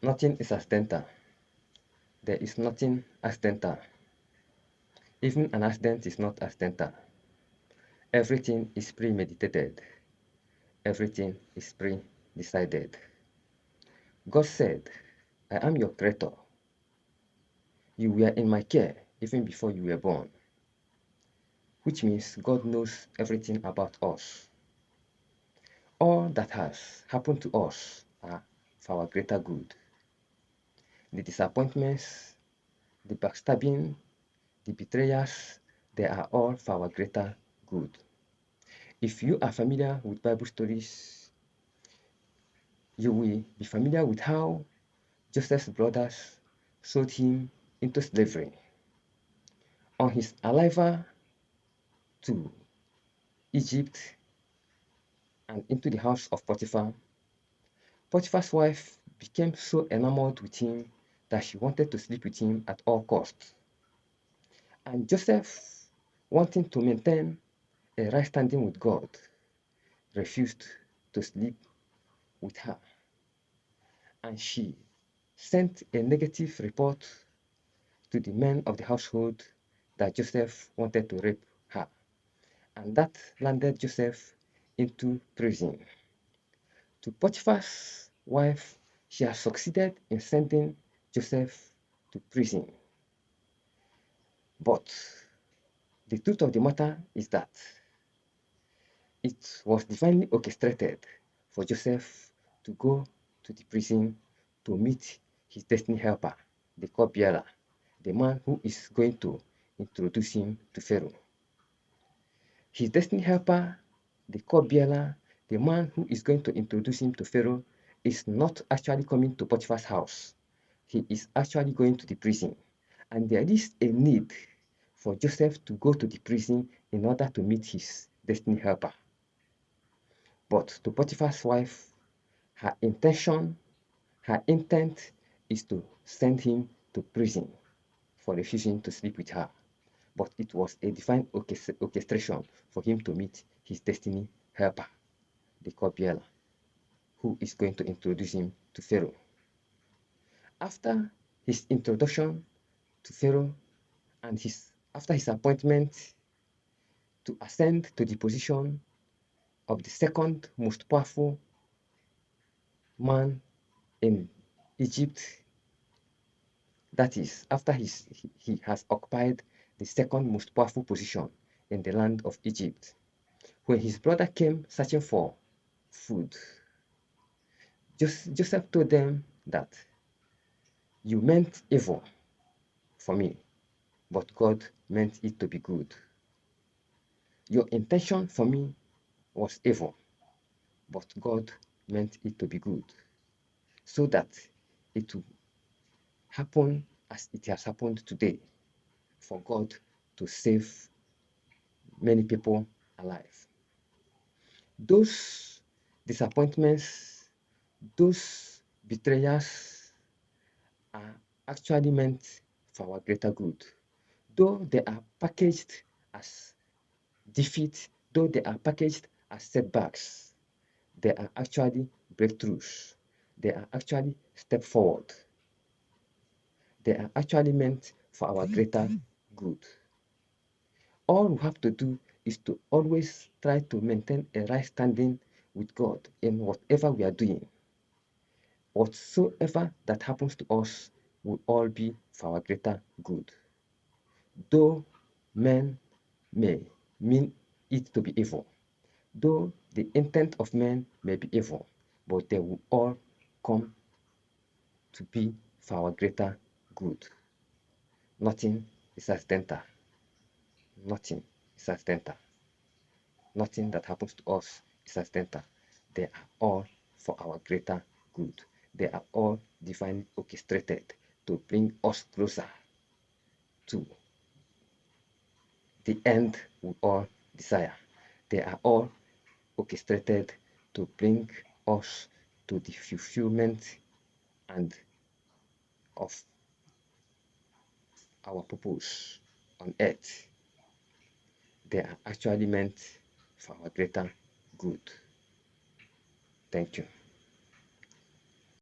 Nothing is accidental. There is nothing accidental. Even an accident is not accidental. Everything is premeditated. Everything is pre-decided. God said, I am your creator. You were in my care even before you were born, which means God knows everything about us. All that has happened to us are for our greater good. The disappointments, the backstabbing, the betrayers, they are all for our greater good. If you are familiar with Bible stories, you will be familiar with how Joseph's brothers sold him into slavery. On his arrival to Egypt and into the house of Potiphar, Potiphar's wife became so enamored with him that she wanted to sleep with him at all costs. And Joseph, wanting to maintain a right standing with God, refused to sleep with her. And she sent a negative report to the men of the household that Joseph wanted to rape her. And that landed Joseph into prison. To Potiphar's wife, she has succeeded in sending Joseph to prison. But the truth of the matter is that it was divinely orchestrated for Joseph to go to the prison to meet his destiny helper, the cupbearer, the man who is going to introduce him to Pharaoh. His destiny helper, the cupbearer, the man who is going to introduce him to Pharaoh, is not actually coming to Potiphar's house. He is actually going to the prison. And there is a need for Joseph to go to the prison in order to meet his destiny helper. But to Potiphar's wife, her intention, her intent is to send him to prison for refusing to sleep with her. But it was a divine orchestration for him to meet his destiny helper, the cupbearer, who is going to introduce him to Pharaoh. After his introduction to Pharaoh and after his appointment to ascend to the position of the second most powerful man in Egypt, that is, after he has occupied the second most powerful position in the land of Egypt, when his brother came searching for food, Joseph told them that you meant evil for me, but God meant it to be good. Your intention for me was evil, but God meant it to be good, so that it will happen as it has happened today, for God to save many people alive. Those disappointments, those betrayals are actually meant for our greater good. Though they are packaged as defeat, though they are packaged as setbacks, they are actually breakthroughs. They are actually step forward. They are actually meant for our greater good. All we have to do is to always try to maintain a right standing with God in whatever we are doing. Whatsoever that happens to us will all be for our greater good. Though men may mean it to be evil, though the intent of men may be evil, but they will all come to be for our greater good. Nothing is accidental. Nothing is accidental. Nothing that happens to us is accidental. They are all for our greater good. They are all divinely orchestrated to bring us closer to the end we all desire. They are all orchestrated to bring us to the fulfillment and of our purpose on earth. They are actually meant for our greater good. Thank you.